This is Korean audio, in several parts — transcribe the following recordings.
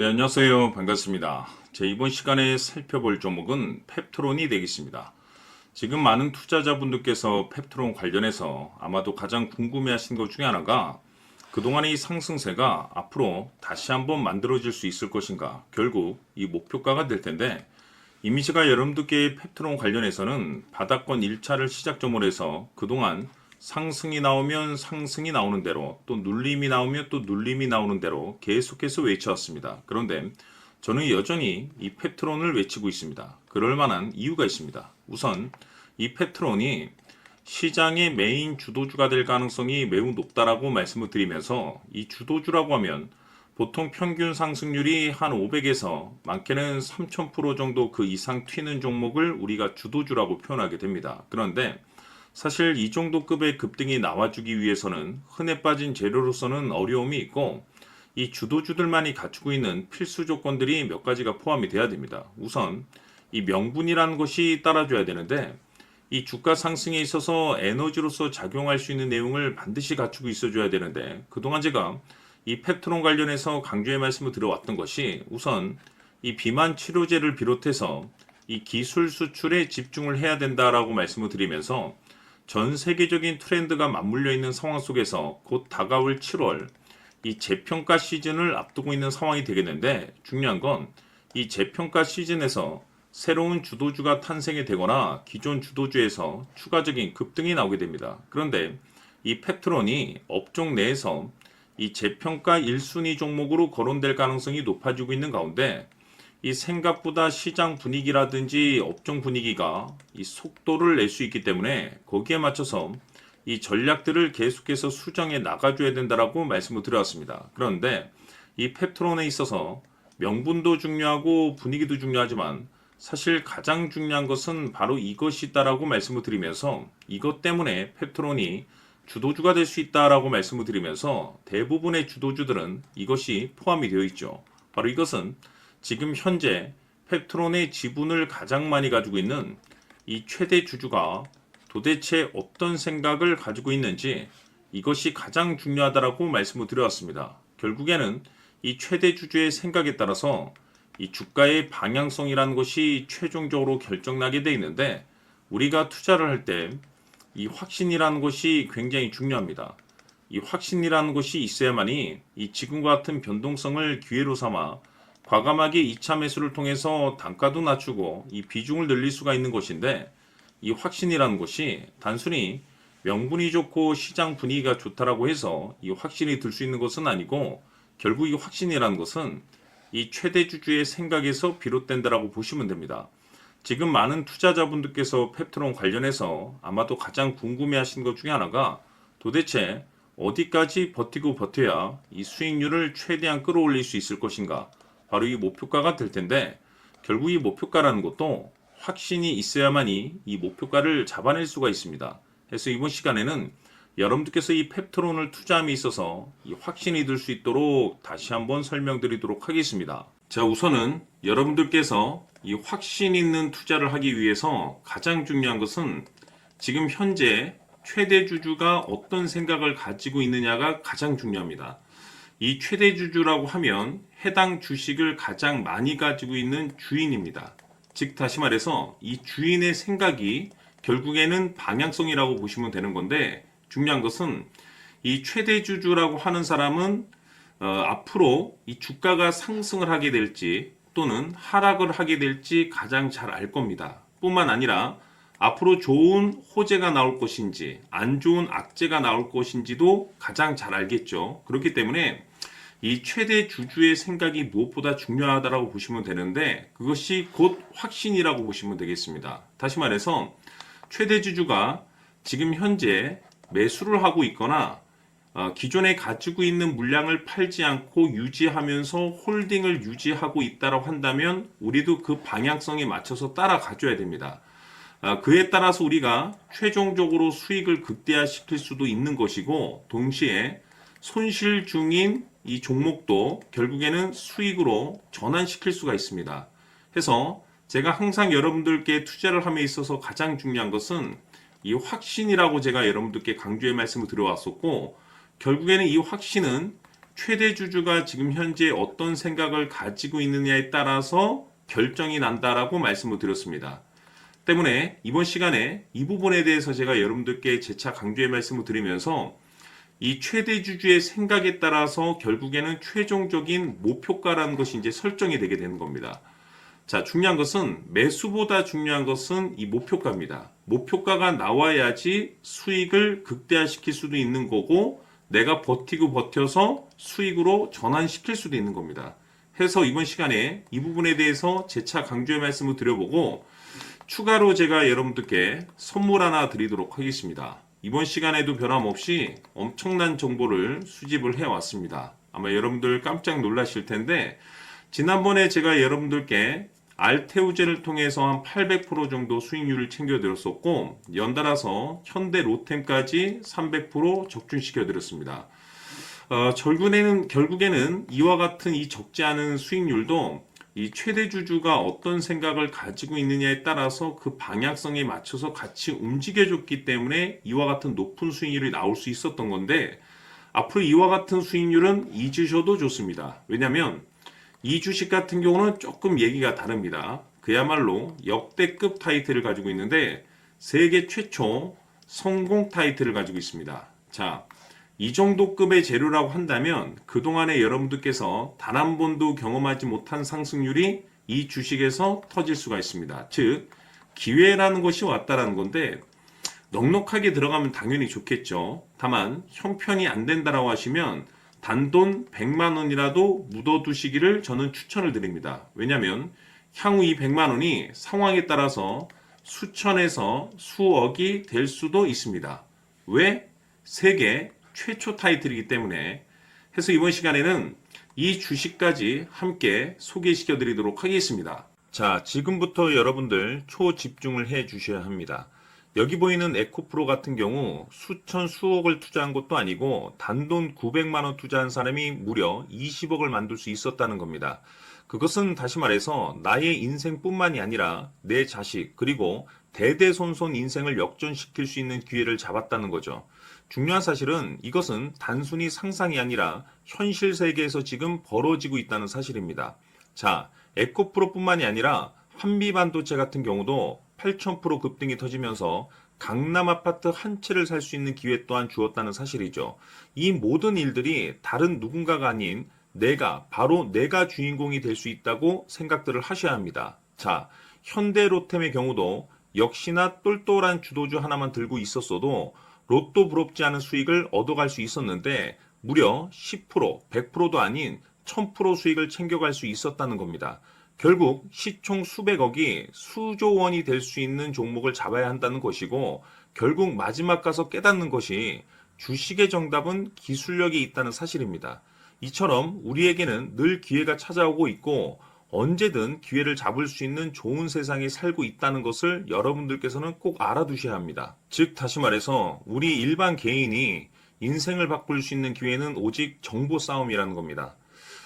네, 안녕하세요. 반갑습니다. 이번 시간에 살펴볼 종목은 펩트론이 되겠습니다. 지금 많은 투자자분들께서 펩트론 관련해서 아마도 가장 궁금해하신 것 중에 하나가 그동안의 이 상승세가 앞으로 다시 한번 만들어질 수 있을 것인가, 결국 이 목표가가 될 텐데, 이미 제가 여러분들께 펩트론 관련해서는 바닥권 1차를 시작점으로 해서 그동안 상승이 나오면 상승이 나오는 대로, 또 눌림이 나오면 또 눌림이 나오는 대로 계속해서 외쳐왔습니다. 그런데 저는 여전히 이 펩트론을 외치고 있습니다. 그럴 만한 이유가 있습니다. 우선 이 펩트론이 시장의 메인 주도주가 될 가능성이 매우 높다라고 말씀을 드리면서, 이 주도주라고 하면 보통 평균 상승률이 한 500에서 많게는 3000% 정도 그 이상 튀는 종목을 우리가 주도주라고 표현하게 됩니다. 그런데 사실 이 정도 급의 급등이 나와주기 위해서는 흔해 빠진 재료로서는 어려움이 있고, 이 주도주들만이 갖추고 있는 필수 조건들이 몇 가지가 포함이 돼야 됩니다. 우선 이 명분이라는 것이 따라줘야 되는데, 이 주가 상승에 있어서 에너지로서 작용할 수 있는 내용을 반드시 갖추고 있어줘야 되는데, 그동안 제가 이 펩트론 관련해서 강조의 말씀을 드려왔던 것이, 우선 이 비만 치료제를 비롯해서 이 기술 수출에 집중을 해야 된다라고 말씀을 드리면서, 전 세계적인 트렌드가 맞물려 있는 상황 속에서 곧 다가올 7월 이 재평가 시즌을 앞두고 있는 상황이 되겠는데, 중요한 건 이 재평가 시즌에서 새로운 주도주가 탄생이 되거나 기존 주도주에서 추가적인 급등이 나오게 됩니다. 그런데 이 펩트론이 업종 내에서 이 재평가 1순위 종목으로 거론될 가능성이 높아지고 있는 가운데, 이 생각보다 시장 분위기라든지 업종 분위기가 이 속도를 낼 수 있기 때문에 거기에 맞춰서 이 전략들을 계속해서 수정해 나가줘야 된다라고 말씀을 드렸습니다. 그런데 이 펩트론에 있어서 명분도 중요하고 분위기도 중요하지만, 사실 가장 중요한 것은 바로 이것이 있다라고 말씀을 드리면서, 이것 때문에 펩트론이 주도주가 될 수 있다라고 말씀을 드리면서, 대부분의 주도주들은 이것이 포함이 되어 있죠. 바로 이것은 지금 현재 펩트론의 지분을 가장 많이 가지고 있는 이 최대 주주가 도대체 어떤 생각을 가지고 있는지, 이것이 가장 중요하다라고 말씀을 드려왔습니다. 결국에는 이 최대 주주의 생각에 따라서 이 주가의 방향성이라는 것이 최종적으로 결정나게 돼 있는데, 우리가 투자를 할 때 이 확신이라는 것이 굉장히 중요합니다. 이 확신이라는 것이 있어야만이 이 지금과 같은 변동성을 기회로 삼아 과감하게 2차 매수를 통해서 단가도 낮추고 이 비중을 늘릴 수가 있는 것인데, 이 확신이라는 것이 단순히 명분이 좋고 시장 분위기가 좋다라고 해서 이 확신이 들 수 있는 것은 아니고, 결국 이 확신이라는 것은 이 최대 주주의 생각에서 비롯된다라고 보시면 됩니다. 지금 많은 투자자분들께서 펩트론 관련해서 아마도 가장 궁금해하시는 것 중에 하나가, 도대체 어디까지 버티고 버텨야 이 수익률을 최대한 끌어올릴 수 있을 것인가, 바로 이 목표가가 될 텐데, 결국 이 목표가라는 것도 확신이 있어야만이 이 목표가를 잡아낼 수가 있습니다. 그래서 이번 시간에는 여러분들께서 이 펩트론을 투자함에 있어서 이 확신이 들 수 있도록 다시 한번 설명드리도록 하겠습니다. 자, 우선은 여러분들께서 이 확신 있는 투자를 하기 위해서 가장 중요한 것은 지금 현재 최대 주주가 어떤 생각을 가지고 있느냐가 가장 중요합니다. 이 최대 주주라고 하면 해당 주식을 가장 많이 가지고 있는 주인입니다. 즉 다시 말해서 이 주인의 생각이 결국에는 방향성이라고 보시면 되는 건데, 중요한 것은 이 최대 주주라고 하는 사람은 앞으로 이 주가가 상승을 하게 될지 또는 하락을 하게 될지 가장 잘 알 겁니다. 뿐만 아니라 앞으로 좋은 호재가 나올 것인지 안 좋은 악재가 나올 것인지도 가장 잘 알겠죠. 그렇기 때문에 이 최대 주주의 생각이 무엇보다 중요하다고 보시면 되는데, 그것이 곧 확신이라고 보시면 되겠습니다. 다시 말해서 최대 주주가 지금 현재 매수를 하고 있거나 기존에 가지고 있는 물량을 팔지 않고 유지하면서 홀딩을 유지하고 있다고 한다면 우리도 그 방향성에 맞춰서 따라가줘야 됩니다. 그에 따라서 우리가 최종적으로 수익을 극대화시킬 수도 있는 것이고, 동시에 손실 중인 이 종목도 결국에는 수익으로 전환시킬 수가 있습니다. 그래서 제가 항상 여러분들께 투자를 함에 있어서 가장 중요한 것은 이 확신이라고 제가 여러분들께 강조의 말씀을 드려왔었고, 결국에는 이 확신은 최대 주주가 지금 현재 어떤 생각을 가지고 있느냐에 따라서 결정이 난다라고 말씀을 드렸습니다. 때문에 이번 시간에 이 부분에 대해서 제가 여러분들께 재차 강조의 말씀을 드리면서 이 최대 주주의 생각에 따라서 결국에는 최종적인 목표가라는 것이 이제 설정이 되게 되는 겁니다. 자, 중요한 것은 매수보다 중요한 것은 이 목표가입니다. 목표가가 나와야지 수익을 극대화시킬 수도 있는 거고 내가 버티고 버텨서 수익으로 전환시킬 수도 있는 겁니다. 해서 이번 시간에 이 부분에 대해서 재차 강조의 말씀을 드려보고 추가로 제가 여러분들께 선물 하나 드리도록 하겠습니다. 이번 시간에도 변함없이 엄청난 정보를 수집을 해왔습니다. 아마 여러분들 깜짝 놀라실 텐데 지난번에 제가 여러분들께 알테우제를 통해서 한 800% 정도 수익률을 챙겨드렸었고 연달아서 현대 로템까지 300% 적중시켜드렸습니다. 결국에는 이와 같은 이 적지 않은 수익률도 이 최대 주주가 어떤 생각을 가지고 있느냐에 따라서 그 방향성에 맞춰서 같이 움직여줬기 때문에 이와 같은 높은 수익률이 나올 수 있었던 건데 앞으로 이와 같은 수익률은 잊으셔도 좋습니다. 왜냐하면 이 주식 같은 경우는 조금 얘기가 다릅니다. 그야말로 역대급 타이틀을 가지고 있는데 세계 최초 성공 타이틀을 가지고 있습니다. 자, 이 정도 급의 재료라고 한다면 그동안에 여러분들께서 단 한 번도 경험하지 못한 상승률이 이 주식에서 터질 수가 있습니다. 즉 기회라는 것이 왔다라는 건데 넉넉하게 들어가면 당연히 좋겠죠. 다만 형편이 안 된다라고 하시면 단돈 100만 원이라도 묻어두시기를 저는 추천을 드립니다. 왜냐하면 향후 이 100만 원이 상황에 따라서 수천에서 수억이 될 수도 있습니다. 왜? 세계 최초 타이틀이기 때문에 해서 이번 시간에는 이 주식까지 함께 소개시켜 드리도록 하겠습니다. 자, 지금부터 여러분들 초집중을 해 주셔야 합니다. 여기 보이는 에코프로 같은 경우 수천 수억을 투자한 것도 아니고 단돈 900만 원 투자한 사람이 무려 20억을 만들 수 있었다는 겁니다. 그것은 다시 말해서 나의 인생뿐만이 아니라 내 자식 그리고 대대손손 인생을 역전시킬 수 있는 기회를 잡았다는 거죠. 중요한 사실은 이것은 단순히 상상이 아니라 현실 세계에서 지금 벌어지고 있다는 사실입니다. 자, 에코프로뿐만이 아니라 한미반도체 같은 경우도 8,000% 급등이 터지면서 강남 아파트 한 채를 살 수 있는 기회 또한 주었다는 사실이죠. 이 모든 일들이 다른 누군가가 아닌 바로 내가 주인공이 될 수 있다고 생각들을 하셔야 합니다. 자, 현대로템의 경우도 역시나 똘똘한 주도주 하나만 들고 있었어도 로또 부럽지 않은 수익을 얻어갈 수 있었는데 무려 10%, 100%도 아닌 1000% 수익을 챙겨갈 수 있었다는 겁니다. 결국 시총 수백억이 수조 원이 될 수 있는 종목을 잡아야 한다는 것이고 결국 마지막 가서 깨닫는 것이 주식의 정답은 기술력이 있다는 사실입니다. 이처럼 우리에게는 늘 기회가 찾아오고 있고 언제든 기회를 잡을 수 있는 좋은 세상에 살고 있다는 것을 여러분들께서는 꼭 알아두셔야 합니다. 즉 다시 말해서 우리 일반 개인이 인생을 바꿀 수 있는 기회는 오직 정보 싸움이라는 겁니다.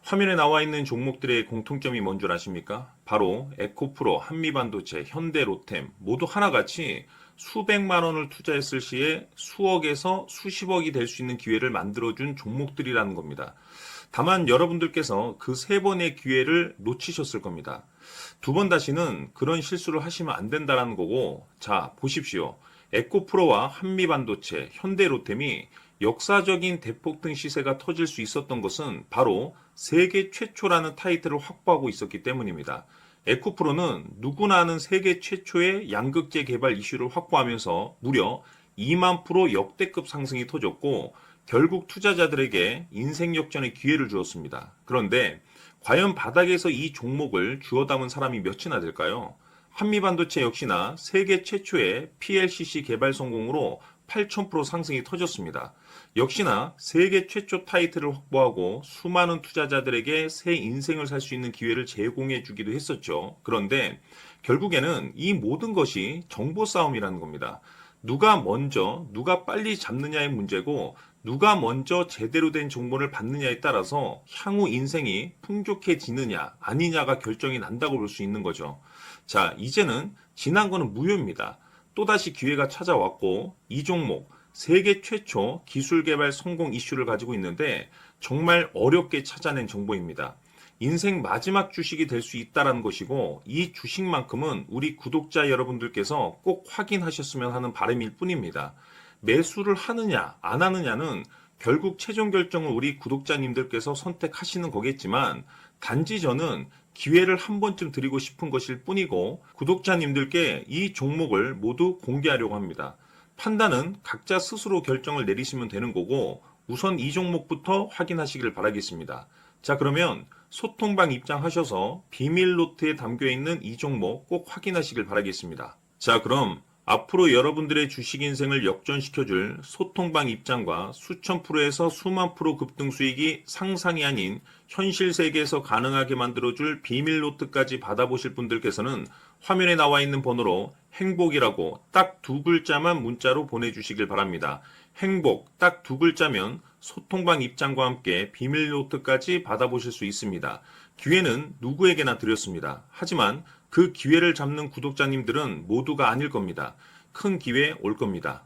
화면에 나와 있는 종목들의 공통점이 뭔 줄 아십니까? 바로 에코프로, 한미반도체, 현대로템 모두 하나같이 수백만 원을 투자했을 시에 수억에서 수십억이 될 수 있는 기회를 만들어준 종목들이라는 겁니다. 다만 여러분들께서 그 세 번의 기회를 놓치셨을 겁니다. 두 번 다시는 그런 실수를 하시면 안 된다는 거고 자 보십시오. 에코프로와 한미반도체, 현대로템이 역사적인 대폭등 시세가 터질 수 있었던 것은 바로 세계 최초라는 타이틀을 확보하고 있었기 때문입니다. 에코프로는 누구나 아는 세계 최초의 양극재 개발 이슈를 확보하면서 무려 2만 프로 역대급 상승이 터졌고 결국 투자자들에게 인생 역전의 기회를 주었습니다. 그런데 과연 바닥에서 이 종목을 주워 담은 사람이 몇이나 될까요? 한미반도체 역시나 세계 최초의 PLCC 개발 성공으로 8,000% 상승이 터졌습니다. 역시나 세계 최초 타이틀을 확보하고 수많은 투자자들에게 새 인생을 살 수 있는 기회를 제공해 주기도 했었죠. 그런데 결국에는 이 모든 것이 정보 싸움이라는 겁니다. 누가 빨리 잡느냐의 문제고 누가 먼저 제대로 된 정보를 받느냐에 따라서 향후 인생이 풍족해지느냐 아니냐가 결정이 난다고 볼 수 있는 거죠. 자, 이제는 지난 거는 무효입니다. 또다시 기회가 찾아왔고 이 종목 세계 최초 기술 개발 성공 이슈를 가지고 있는데 정말 어렵게 찾아낸 정보입니다. 인생 마지막 주식이 될 수 있다는 것이고 이 주식만큼은 우리 구독자 여러분들께서 꼭 확인하셨으면 하는 바람일 뿐입니다. 매수를 하느냐 안 하느냐는 결국 최종 결정을 우리 구독자님들께서 선택하시는 거겠지만 단지 저는 기회를 한 번쯤 드리고 싶은 것일 뿐이고 구독자님들께 이 종목을 모두 공개하려고 합니다. 판단은 각자 스스로 결정을 내리시면 되는 거고 우선 이 종목부터 확인하시길 바라겠습니다. 자, 그러면 소통방 입장하셔서 비밀 노트에 담겨 있는 이 종목 꼭 확인하시길 바라겠습니다. 자, 그럼 앞으로 여러분들의 주식 인생을 역전시켜줄 소통방 입장과 수천 프로에서 수만 프로 급등 수익이 상상이 아닌 현실 세계에서 가능하게 만들어줄 비밀 노트까지 받아보실 분들께서는 화면에 나와 있는 번호로 행복이라고 딱 두 글자만 문자로 보내주시길 바랍니다. 행복 딱 두 글자면 소통방 입장과 함께 비밀 노트까지 받아보실 수 있습니다. 기회는 누구에게나 드렸습니다. 하지만 그 기회를 잡는 구독자님들은 모두가 아닐 겁니다. 큰 기회 올 겁니다.